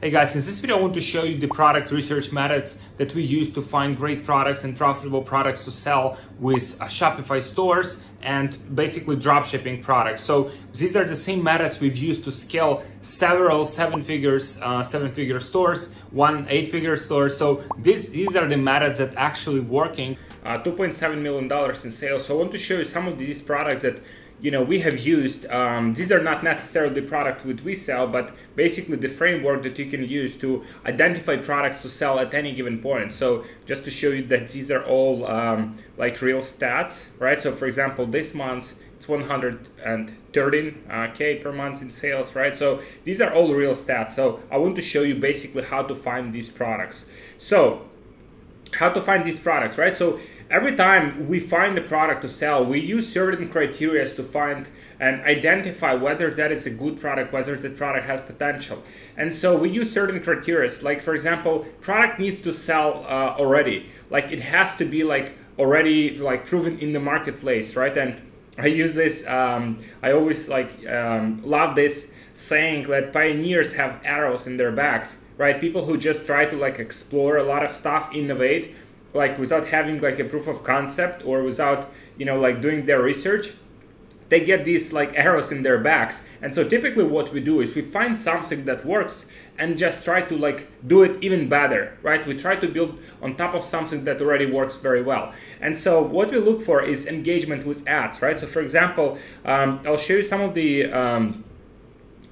Hey guys, in this video I want to show you the product research methods that we use to find great products and profitable products to sell with Shopify stores and basically dropshipping products. So these are the same methods we've used to scale several seven-figure stores, one eight-figure store. So these are the methods that actually working. $2.7 million in sales. So I want to show you some of these products that we have used. These are not necessarily the product that we sell, but basically the framework that you can use to identify products to sell at any given point. So just to show you that these are all like real stats, right? So for example, this month it's 113K per month in sales, right? So these are all real stats. So I want to show you basically how to find these products. So how to find these products, right? So every time we find a product to sell, we use certain criteria to find and identify whether that is a good product, whether the product has potential. And so we use certain criteria, like for example, product needs to sell already. Like it has to be like already like proven in the marketplace, right? And I use this, I always love this saying that pioneers have arrows in their backs, right? People who just try to like explore a lot of stuff, innovate, like without having like a proof of concept or without like doing their research, they get these like arrows in their backs. And so typically what we do is we find something that works and just try to like do it even better, right? We try to build on top of something that already works very well. And so what we look for is engagement with ads, right? So for example, I'll show you some of the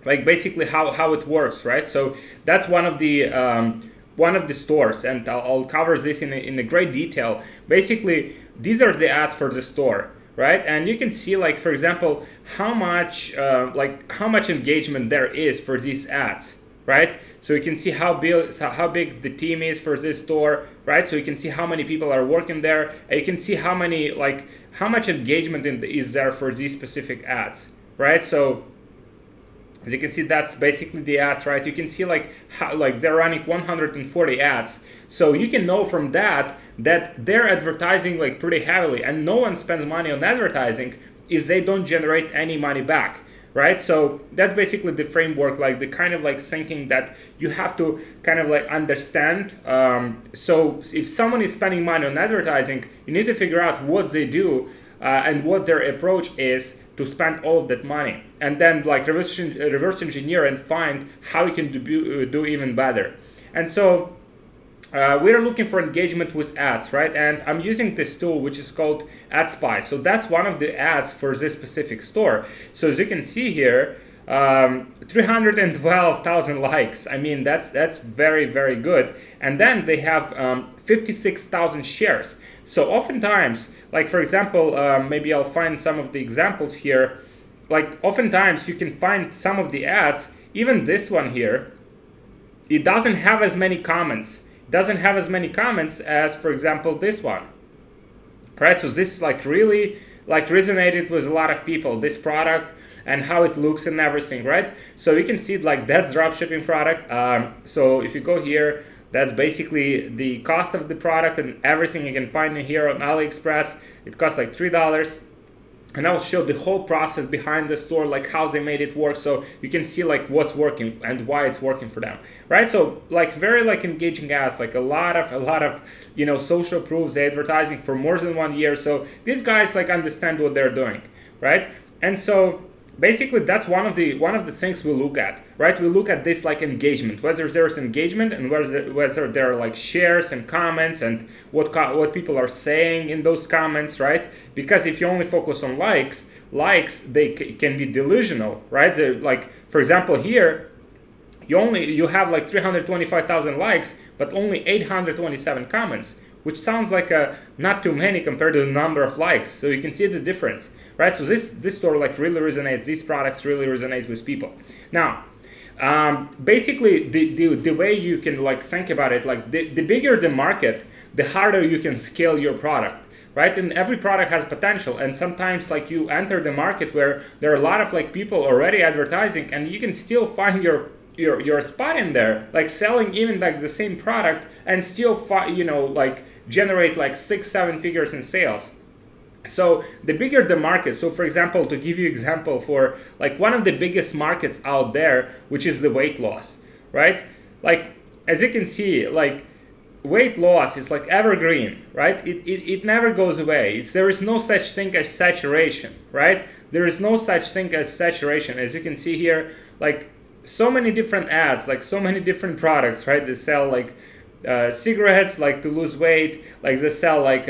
like basically how it works, right? So that's one of the stores, and I'll cover this in a great detail. Basically, these are the ads for the store, right? And you can see, like for example, how much engagement there is for these ads, right? So you can see how big the team is for this store, right? So you can see how many people are working there, and you can see how much engagement is there for these specific ads, right? So as you can see, that's basically the ad, right? You can see like how they're running 140 ads. So you can know from that they're advertising like pretty heavily, and no one spends money on advertising if they don't generate any money back, right? So that's basically the framework, like the kind of like thinking that you have to kind of like understand. So if someone is spending money on advertising, you need to figure out what they do and what their approach is to spend all of that money, and then like reverse engineer and find how you can do even better. And so we're looking for engagement with ads, right? And I'm using this tool which is called Ad Spy. So that's one of the ads for this specific store. So as you can see here, 312,000 likes. I mean, that's very, very good. And then they have 56,000 shares. So oftentimes, like for example, maybe I'll find some of the examples here. Like oftentimes you can find some of the ads, even this one here, it doesn't have as many comments. It doesn't have as many comments as, for example, this one, right? So this like really like resonated with a lot of people, this product and how it looks and everything, right? So you can see like that's dropshipping product. So if you go here, that's basically the cost of the product and everything you can find in here on AliExpress. It costs like $3. And I'll show the whole process behind the store, like how they made it work, so you can see like what's working and why it's working for them, right? So like very like engaging ads, like a lot of social proofs, they're advertising for more than 1 year. So these guys like understand what they're doing, right? And so basically that's one of the things we look at, right? We look at this like engagement, whether there's engagement and whether there are like shares and comments and what people are saying in those comments, right? Because if you only focus on likes they can be delusional, right? Like for example here, you have like 325,000 likes, but only 827 comments, which sounds like not too many compared to the number of likes. So you can see the difference, right? So this store like really resonates. These products really resonate with people. Now, basically the way you can like think about it, like the bigger the market, the harder you can scale your product, right? And every product has potential. And sometimes like you enter the market where there are a lot of like people already advertising, and you can still find your spot in there, like selling even like the same product and still like generate like 6-7 figures in sales. So the bigger the market, so for example, to give you example for like one of the biggest markets out there, which is the weight loss, right? like as you can see, like weight loss is like evergreen, right? It never goes away. There is no such thing as saturation, right? There is no such thing as saturation. As you can see here, like so many different ads, like so many different products, right? They sell like cigarettes, like to lose weight, like they sell like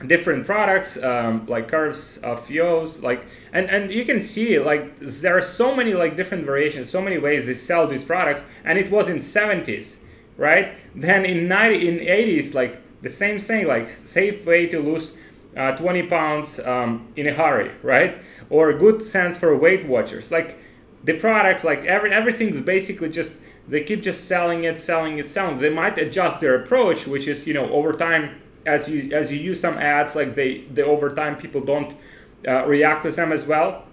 different products, like curves of Fios, like and you can see like there are so many like different variations, so many ways they sell these products, and it was in 70s, right? Then in 80s, like the same thing, like safe way to lose 20 pounds in a hurry, right? Or good sense for Weight Watchers. Like the products, like everything's basically just, they keep just selling it. They might adjust their approach, which is, you know, over time, as you use some ads, like they over time people don't react to them as well.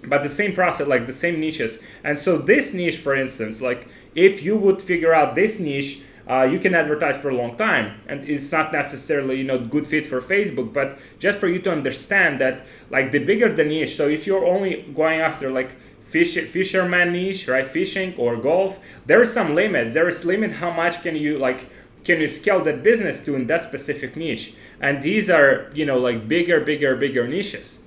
But the same process, like the same niches. And so this niche, for instance, like if you would figure out this niche, you can advertise for a long time, and it's not necessarily, you know, good fit for Facebook, but just for you to understand that, like the bigger the niche. So if you're only going after like fisherman niche, right, fishing or golf, there is some limit. There is limit how much can you scale that business to in that specific niche. And these are, you know, like bigger niches.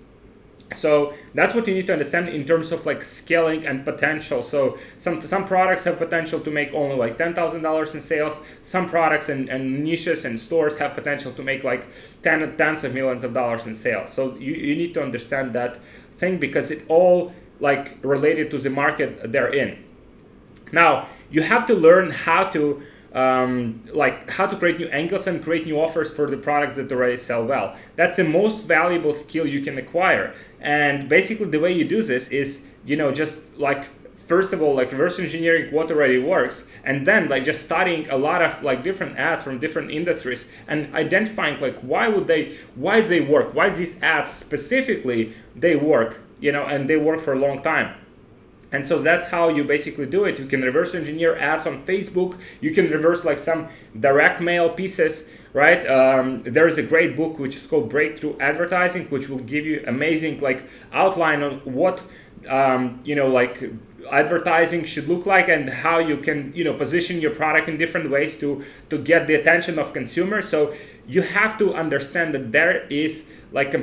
So that's what you need to understand in terms of like scaling and potential. So some products have potential to make only like $10,000 in sales. Some products and niches and stores have potential to make like tens of millions of dollars in sales. So you need to understand that thing, because it all like related to the market they're in. Now you have to learn how to create new angles and create new offers for the products that already sell well. That's the most valuable skill you can acquire. And basically the way you do this is, you know, just like, first of all, like reverse engineering what already works, and then like just studying a lot of like different ads from different industries and identifying like why they work, why these ads specifically they work, you know, and they work for a long time. And so that's how you basically do it. You can reverse engineer ads on Facebook. You can reverse like some direct mail pieces, right? There is a great book which is called Breakthrough Advertising, which will give you amazing like outline on what you know, like advertising should look like, and how you can, you know, position your product in different ways to get the attention of consumers. So you have to understand that there is like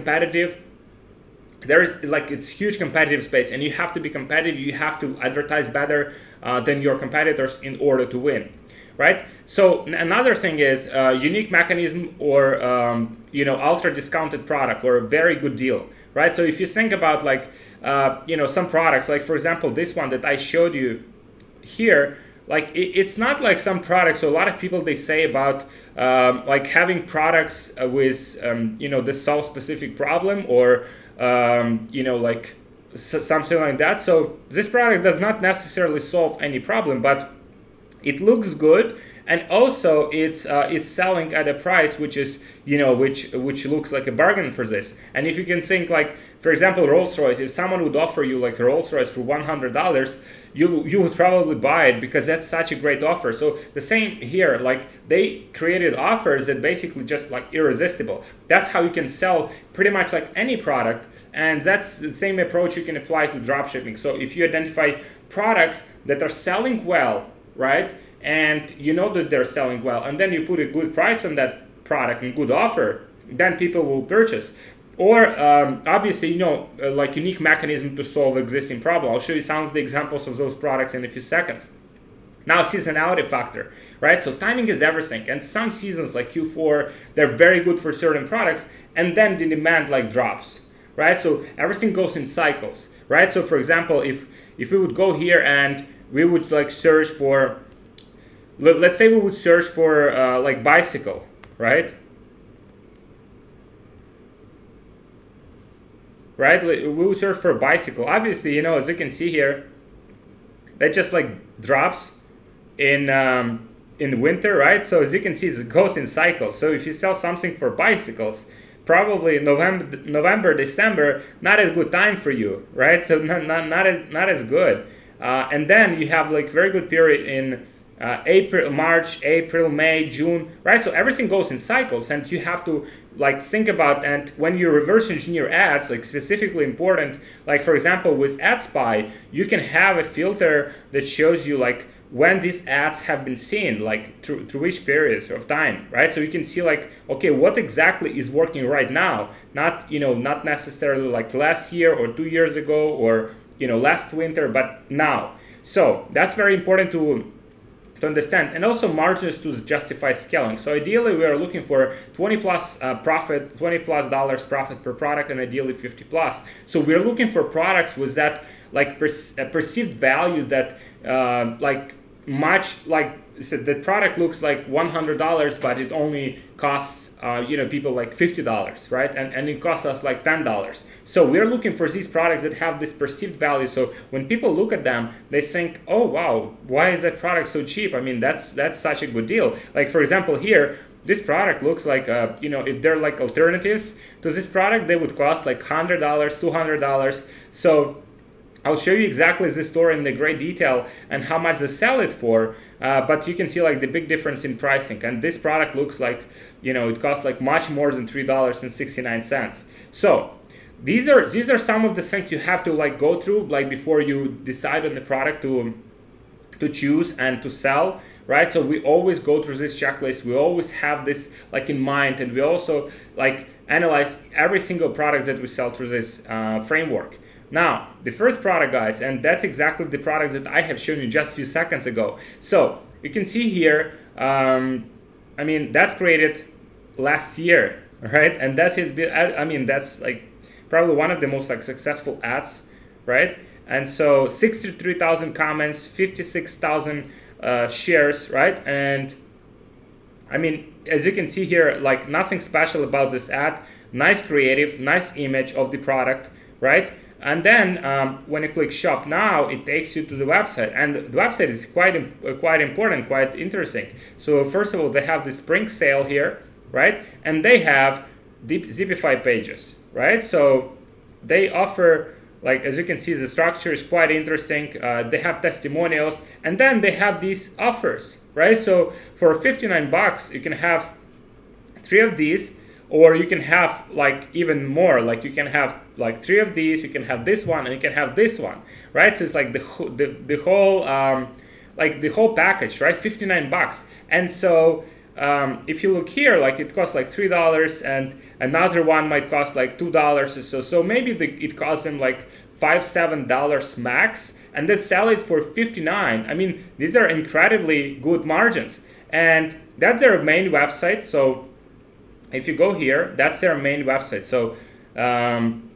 it's huge competitive space, and you have to be competitive. You have to advertise better than your competitors in order to win, right? So another thing is unique mechanism, or you know, ultra discounted product or a very good deal, right? So if you think about like you know, some products, like for example this one that I showed you here, like it's not like some products. So a lot of people, they say about like having products with you know, this solve specific problem, or you know, like something like that. So this product does not necessarily solve any problem, but it looks good, and also it's selling at a price which is, you know, which looks like a bargain for this. And if you can think like, for example, Rolls-Royce, if someone would offer you like a Rolls-Royce for $100, you would probably buy it, because that's such a great offer. So the same here, like they created offers that basically just like irresistible. That's how you can sell pretty much like any product, and that's the same approach you can apply to dropshipping. So if you identify products that are selling well, right, and you know that they're selling well, and then you put a good price on that product and good offer, then people will purchase. Or obviously, you know, like unique mechanism to solve existing problem. I'll show you some of the examples of those products in a few seconds. Now, seasonality factor, right? So timing is everything. And some seasons like Q4, they're very good for certain products, and then the demand like drops, right? So everything goes in cycles, right? So for example, if we would go here and we would like search for, let's say we would search for like bicycle, right? Right, we will search for a bicycle. Obviously, you know, as you can see here, that just like drops in winter, right? So as you can see, it goes in cycles. So if you sell something for bicycles, probably November, December, not as good time for you, right? So not as good. And then you have like very good period in March, April, May, June, right? So everything goes in cycles, and you have to like think about, and when you reverse engineer ads, like specifically important, like for example with AdSpy, you can have a filter that shows you like when these ads have been seen, like through which periods of time, right? So you can see like, okay, what exactly is working right now, not, you know, not necessarily like last year or 2 years ago or, you know, last winter, but now. So that's very important to understand, and also margins to justify scaling. So ideally we are looking for 20 plus profit, $20+ profit per product, and ideally 50 plus. So we're looking for products with that like perceived value that like much like, so the product looks like $100, but it only costs you know, people like $50, right? And it costs us like $10. So we're looking for these products that have this perceived value. So when people look at them, they think, oh wow, why is that product so cheap? I mean, that's such a good deal. Like for example, here, this product looks like you know, if they're like alternatives to this product, they would cost like $100, $200. So I'll show you exactly this store in the great detail and how much they sell it for, but you can see like the big difference in pricing. And this product looks like, you know, it costs like much more than $3.69. So these are some of the things you have to like go through like before you decide on the product to choose and to sell, right? So we always go through this checklist. We always have this like in mind, and we also like analyze every single product that we sell through this framework. Now, the first product, guys, and that's exactly the product that I have shown you just a few seconds ago. So you can see here, I mean, that's created last year, right? And that's his, I mean, that's like probably one of the most like successful ads, right? And so 63,000 comments, 56,000 shares, right? And I mean, as you can see here, like nothing special about this ad. Nice creative, nice image of the product, right? And then when you click shop now, it takes you to the website, and the website is quite important, quite interesting. So first of all, they have the spring sale here, right? And they have Zipify pages, right? So they offer, like, as you can see, the structure is quite interesting. They have testimonials, and then they have these offers, right? So for 59 bucks, you can have 3 of these, or you can have like even more, like you can have like 3 of these, you can have this one, and you can have this one, right? So it's like the whole like the whole package, right? 59 bucks. And so if you look here, like it costs like $3, and another one might cost like $2 or so. So maybe it costs them like $5-7 max, and they sell it for 59. I mean, these are incredibly good margins, and that's their main website. So if you go here, that's their main website. So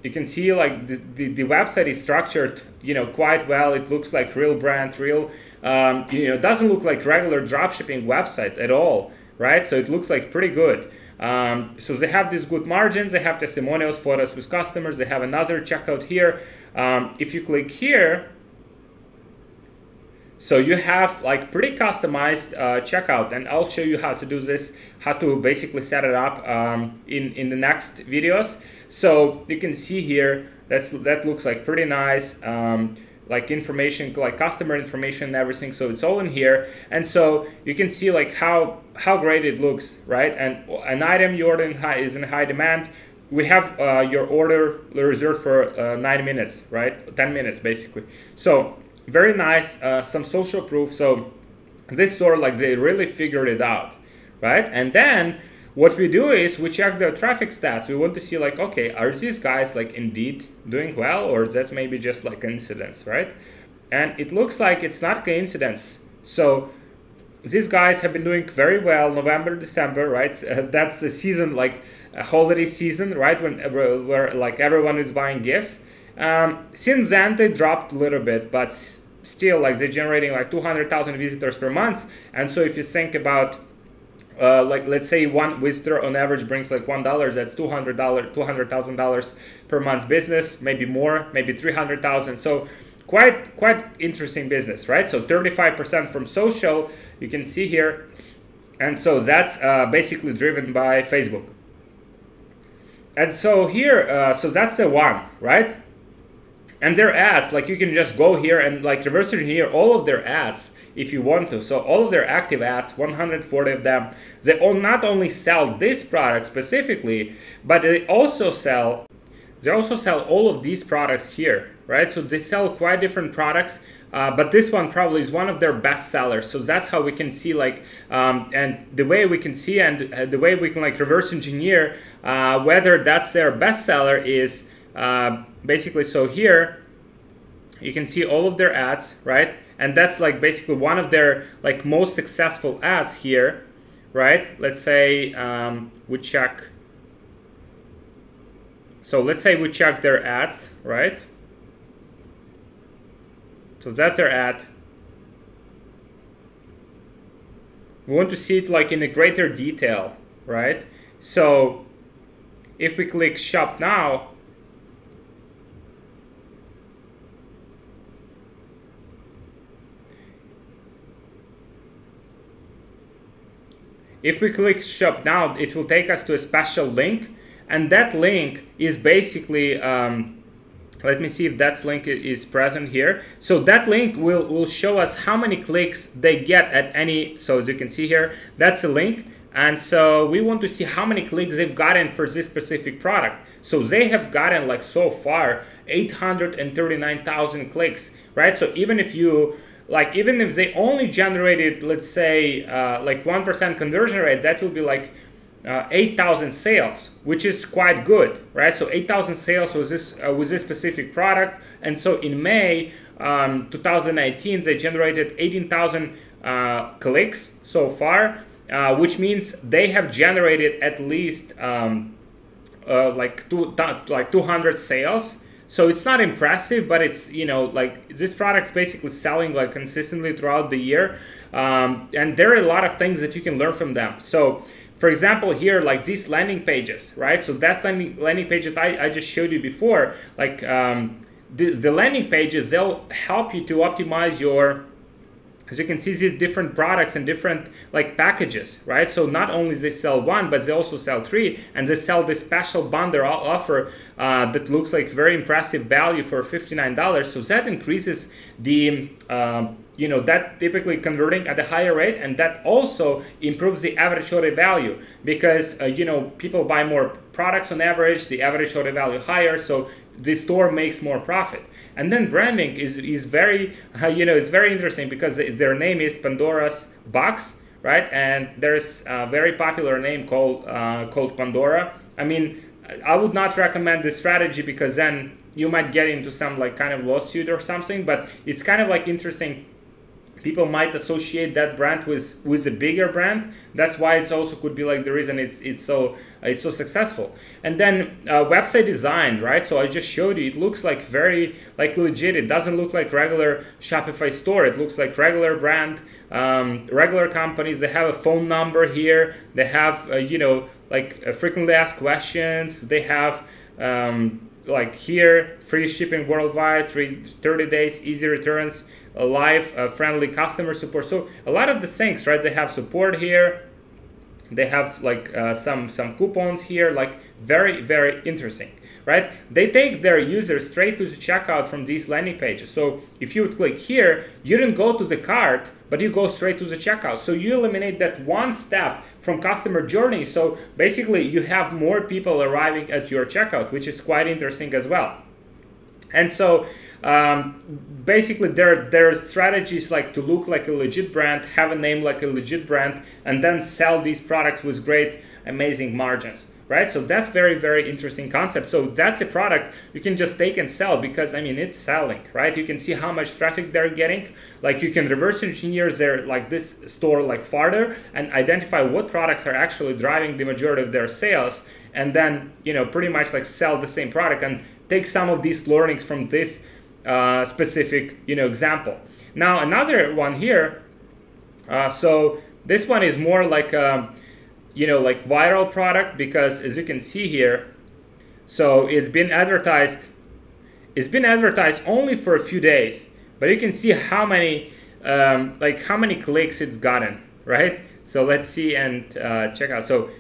you can see like the website is structured, you know, quite well. It looks like real brand, real, you know, it doesn't look like regular dropshipping website at all, right? So it looks like pretty good. So they have these good margins. They have testimonials, photos with customers. They have another checkout here. If you click here, so you have like pretty customized checkout, and I'll show you how to do this, how to basically set it up in the next videos. So you can see here, that looks like pretty nice, like information, like customer information and everything. So it's all in here, and so you can see like how great it looks, right? And an item you order is in high demand. We have your order reserved for 9 minutes, right? 10 minutes basically. So very nice, some social proof. So this store, like they really figured it out, right? And then what we do is we check their traffic stats. We want to see like, okay, are these guys like indeed doing well, or that's maybe just like coincidence, right? And it looks like it's not coincidence. So these guys have been doing very well, November, December, right? That's the season, like a holiday season, right? Where like everyone is buying gifts. Since then they dropped a little bit, but still like they're generating like 200,000 visitors per month. And so if you think about like let's say one visitor on average brings like $1, that's $200,000 per month business, maybe more, maybe 300,000. So quite interesting business, right? So 35% from social, you can see here, and so that's basically driven by Facebook. And so here, so that's the one, right? And their ads, like you can just go here and like reverse engineer all of their ads if you want to. So all of their active ads, 140 of them, they all not only sell this product specifically, but they also sell all of these products here, right? So they sell quite different products. but this one probably is one of their best sellers. So that's how we can see like, and the way we can see and the way we can like reverse engineer whether that's their best seller is basically, so here you can see all of their ads, right? And that's like basically one of their like most successful ads here, right? Let's say we check. So let's say we check their ads, right? So that's their ad. We want to see it like in a greater detail, right? So if we click shop now, if we click shop now, it will take us to a special link, and that link is basically let me see if that link is present here. So that link will show us how many clicks they get at any, so as you can see here, that's a link. And so we want to see how many clicks they've gotten for this specific product. So they have gotten like so far 839,000 clicks, right? So even if you, like even if they only generated, let's say like 1% conversion rate, that will be like 8,000 sales, which is quite good, right? So 8,000 sales was this specific product. And so in May 2019, they generated 18,000 clicks so far, which means they have generated at least like 200 sales. So it's not impressive, but it's, you know, like this product's basically selling like consistently throughout the year. And there are a lot of things that you can learn from them. So for example, here, like these landing pages, right? So that's landing page that I just showed you before. Like the landing pages, they'll help you to optimize your, as you can see, these different products and different like packages, right? So not only they sell one, but they also sell three, and they sell this special bundle offer that looks like very impressive value for $59. So that increases the you know, that typically converting at a higher rate, and that also improves the average order value because you know, people buy more products on average, the average order value higher, so the store makes more profit. And then branding is very you know, it's very interesting because their name is Pandora's Box, right? And there's a very popular name called Pandora. I mean, I would not recommend this strategy because then you might get into some like kind of lawsuit or something, but it's kind of like interesting. People might associate that brand with a bigger brand. That's why it's also could be like the reason it's so successful. And then website design, right? So I just showed you. It looks like very like legit. It doesn't look like regular Shopify store. It looks like regular brand, regular companies. They have a phone number here. They have you know, like frequently asked questions. They have like here, free shipping worldwide, 30 days, easy returns, live friendly customer support. So a lot of the things, right? They have support here. They have like some coupons here, like very, very interesting, right? They take their users straight to the checkout from these landing pages. So if you would click here, you didn't go to the cart, but you go straight to the checkout. So you eliminate that one step from customer journey. So basically you have more people arriving at your checkout, which is quite interesting as well. And so basically their strategies like to look like a legit brand, have a name like a legit brand, and then sell these products with great, amazing margins, right? So that's very, very interesting concept. So that's a product you can just take and sell because, I mean, it's selling, right? You can see how much traffic they're getting. Like you can reverse engineer their, like this store like farther and identify what products are actually driving the majority of their sales, and then, you know, pretty much like sell the same product and take some of these learnings from this specific, you know, example. Now another one here, so this one is more like you know, like viral product because as you can see here, so it's been advertised only for a few days, but you can see how many like how many clicks it's gotten, right? So let's see and check out. So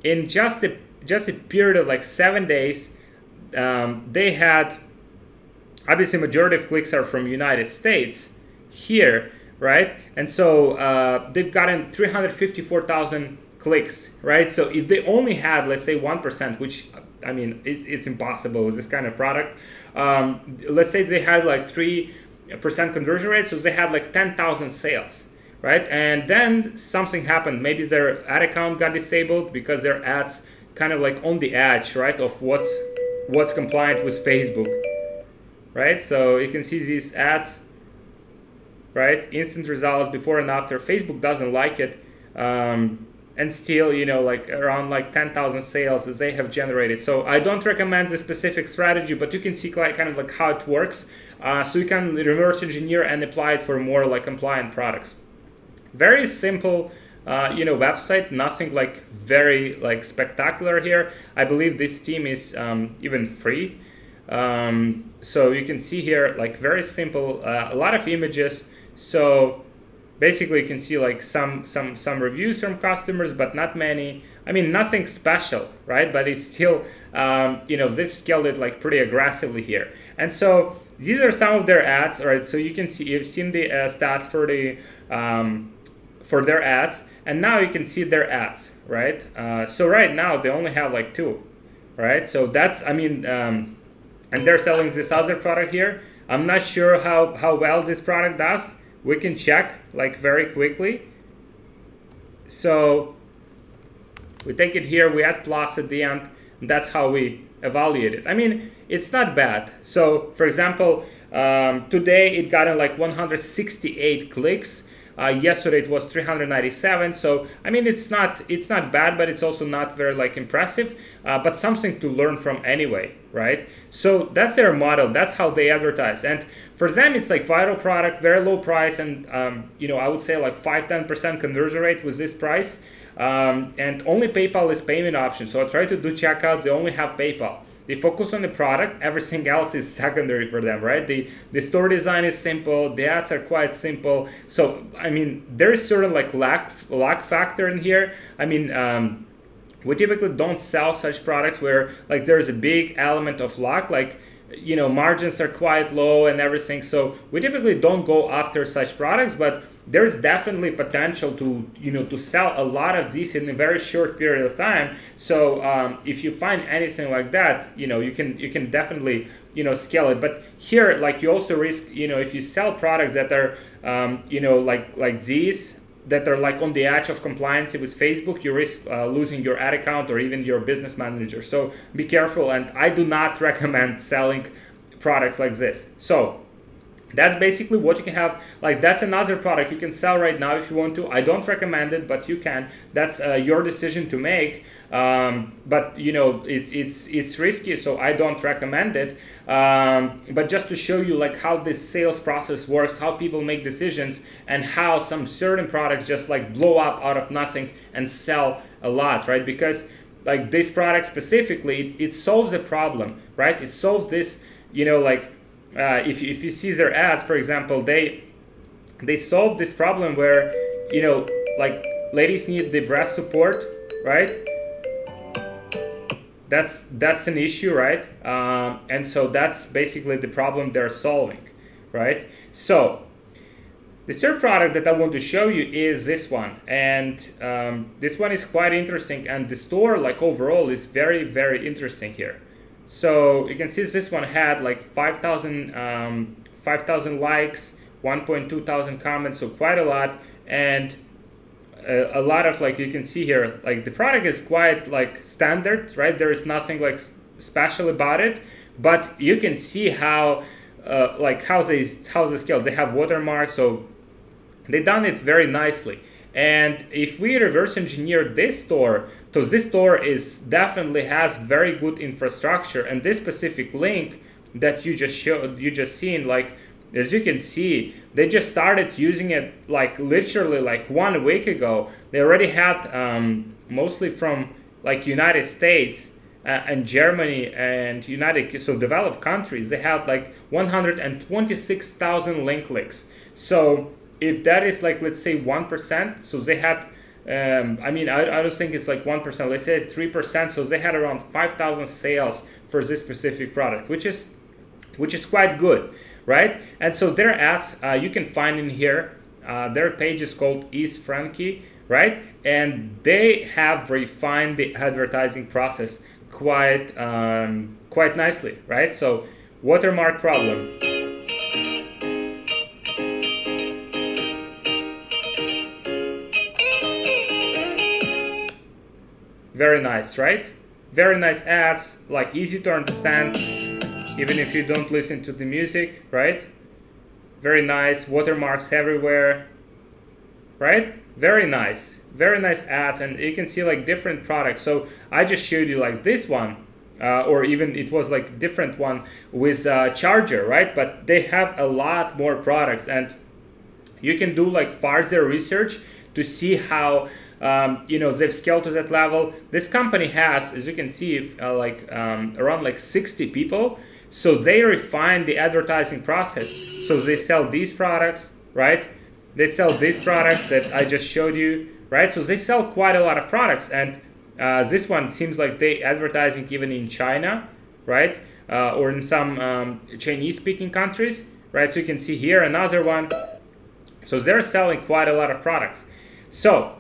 in just a period of like 7 days, they had, obviously majority of clicks are from United States here, right? And so they've gotten 354,000 clicks, right? So if they only had, let's say 1%, which, I mean, it's impossible with this kind of product. Let's say they had like 3 percent conversion rate, so they had like 10,000 sales, right? And then something happened. Maybe their ad account got disabled because their ads kind of like on the edge, right, of what's compliant with Facebook, right? So you can see these ads, right? Instant results before and after. Facebook doesn't like it. And still, you know, like around like 10,000 sales that they have generated. So I don't recommend the specific strategy, but you can see like kind of like how it works. So you can reverse engineer and apply it for more like compliant products. Very simple, you know, website, nothing like very like spectacular here. I believe this theme is even free. So you can see here like very simple, a lot of images. So basically you can see like some reviews from customers, but not many. I mean, nothing special, right? But it's still, you know, they've scaled it like pretty aggressively here. And so these are some of their ads, right? So you can see, you've seen the stats for their ads, and now you can see their ads, right? So right now they only have like 2, right? So that's, I mean, and they're selling this other product here. I'm not sure how well this product does. We can check like very quickly. So we take it here, we add plus at the end, and that's how we evaluate it. I mean, it's not bad. So for example, today it got in like 168 clicks. Yesterday it was 397. So I mean, it's not bad, but it's also not very like impressive, but something to learn from anyway, right? So that's their model. That's how they advertise. And for them, it's like viral product, very low price, and you know, I would say like 5-10% conversion rate with this price. And only PayPal is payment option. So I try to do checkout. They only have PayPal. They focus on the product. Everything else is secondary for them, right? The store design is simple. The ads are quite simple. So I mean, there is certain like luck factor in here. I mean, we typically don't sell such products where like there's a big element of luck, like, you know, margins are quite low and everything. So we typically don't go after such products, but there's definitely potential to, you know, to sell a lot of these in a very short period of time. So if you find anything like that, you know, you can definitely, you know, scale it. But here, like, you also risk, you know, if you sell products that are, you know, like these, that are like on the edge of compliance with Facebook, you risk losing your ad account or even your business manager. So be careful, and I do not recommend selling products like this. So that's basically what you can have. Like, that's another product you can sell right now if you want to. I don't recommend it, but you can. That's your decision to make. But you know, it's risky, so I don't recommend it. But just to show you like how this sales process works, how people make decisions, and how some certain products just like blow up out of nothing and sell a lot, right? Because like this product specifically, it solves a problem, right? It solves this, you know, like if you see their ads, for example, they solve this problem where, you know, like ladies need the breast support, right? That's an issue, right? And so that's basically the problem they're solving, right? So the third product that I want to show you is this one, and this one is quite interesting, and the store like overall is very, very interesting here. So you can see this one had like 5,000 likes, 1.2 thousand comments, so quite a lot, and a lot of, like, you can see here, like the product is quite like standard, right? There is nothing like special about it, but you can see how like how they scale. They have watermarks, so they done it very nicely. And if we reverse engineer this store, so this store is definitely has very good infrastructure, and this specific link that you just seen, like, as you can see, they just started using it like literally like 1 week ago. They already had mostly from like United States and Germany and so developed countries. They had like 126,000 link clicks. So if that is like, let's say 1%, so they had, I mean, I don't think it's like 1%, let's say 3%. So they had around 5,000 sales for this specific product, which is quite good, right? And so their ads you can find in here. Their page is called East Frankie, right? And they have refined the advertising process quite nicely, right? So watermark problem. Very nice, right? Very nice ads, like easy to understand, even if you don't listen to the music, right? Very nice, watermarks everywhere, right? Very nice ads, and you can see like different products. So I just showed you like this one, or even it was like different one with charger, right? But they have a lot more products, and you can do like further research to see how you know, they've scaled to that level. This company has, as you can see, around like 60 people. So they refine the advertising process. So they sell these products, right? They sell these products that I just showed you, right? So they sell quite a lot of products, and this one seems like they advertising even in China, right? Or in some Chinese-speaking countries, right? So you can see here another one. So they're selling quite a lot of products. So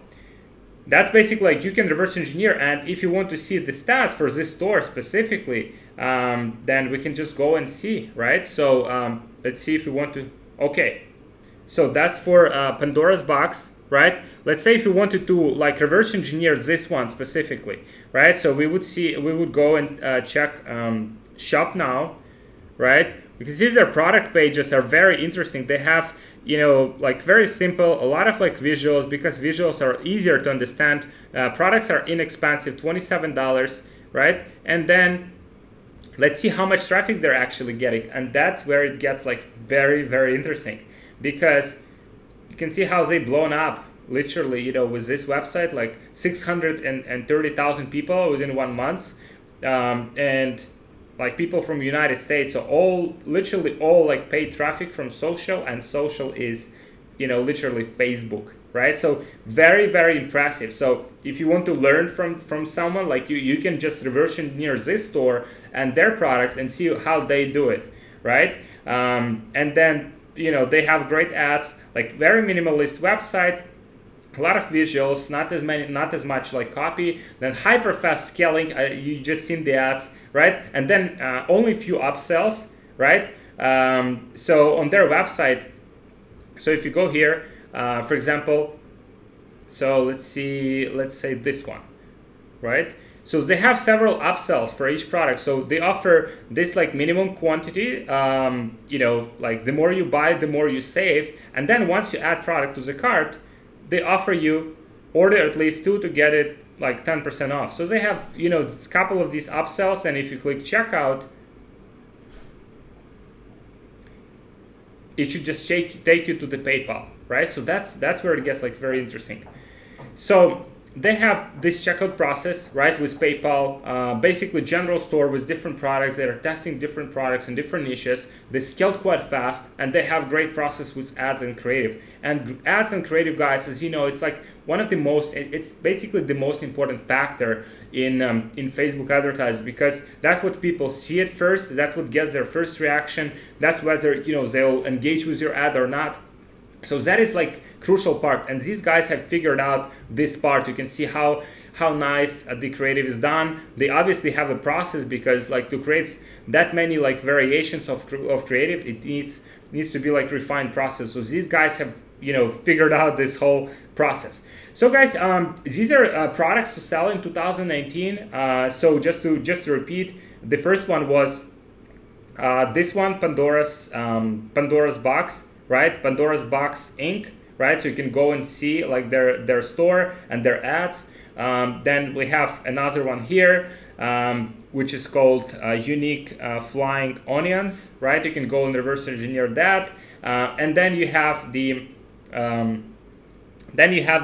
that's basically like you can reverse engineer, and if you want to see the stats for this store specifically, then we can just go and see, right? So let's see if we want to. Okay, so that's for Pandora's box, right? Let's say if we wanted to like reverse engineer this one specifically, right? So we would go and check shop now, right? Because these are product pages are very interesting. They have, you know, like very simple, a lot of like visuals, because visuals are easier to understand. Products are inexpensive, $27, right? And then let's see how much traffic they're actually getting. And that's where it gets like very, very interesting, because you can see how they blown up literally, you know, with this website, like 630,000 people within 1 month. And like people from United States, so literally all like paid traffic from social, and social is, you know, literally Facebook, right? So very, very impressive. So if you want to learn from someone, like you can just reverse engineer this store and their products and see how they do it, right? And then, you know, they have great ads, like very minimalist website, a lot of visuals, not as much like copy, then hyper fast scaling. You just seen the ads, right? And then only few upsells, right? So on their website, so if you go here, for example, so let's say this one, right? So they have several upsells for each product. So they offer this like minimum quantity, you know, like the more you buy, the more you save. And then once you add product to the cart, they offer you order at least 2 to get it like 10% off. So they have, you know, a couple of these upsells, and if you click checkout, it should just take you to the PayPal, right? So that's where it gets like very interesting. So they have this checkout process, right, with PayPal, basically general store with different products. They are testing different products in different niches. They scaled quite fast, and they have great process with ads and creative. And ads and creative, guys, as you know, it's like one of the most, it's basically the most important factor in Facebook advertising, because that's what people see at first. That's what gets their first reaction. That's whether, you know, they'll engage with your ad or not. So that is like crucial part, and these guys have figured out this part. You can see how nice the creative is done. They obviously have a process, because like to create that many like variations of creative, it needs to be like refined process. So these guys have, you know, figured out this whole process. So guys, these are products to sell in 2019. So just to repeat, the first one was this one, Pandora's box, right? Pandora's box Inc., right? So you can go and see like their store and their ads. Then we have another one here, which is called Unique Flying Onions, right? You can go and reverse engineer that. And then you have the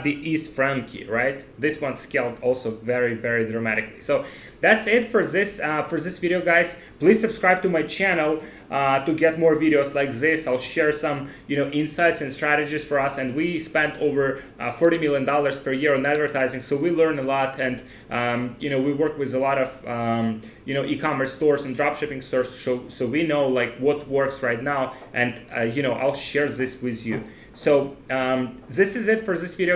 East Frankie, right? This one scaled also very, very dramatically. So that's it for this video, guys. Please subscribe to my channel to get more videos like this. I'll share some, you know, insights and strategies for us. And we spent over $40 million per year on advertising, so we learn a lot. And you know, we work with a lot of you know, e-commerce stores and dropshipping stores, so we know like what works right now. And you know, I'll share this with you. So this is it for this video.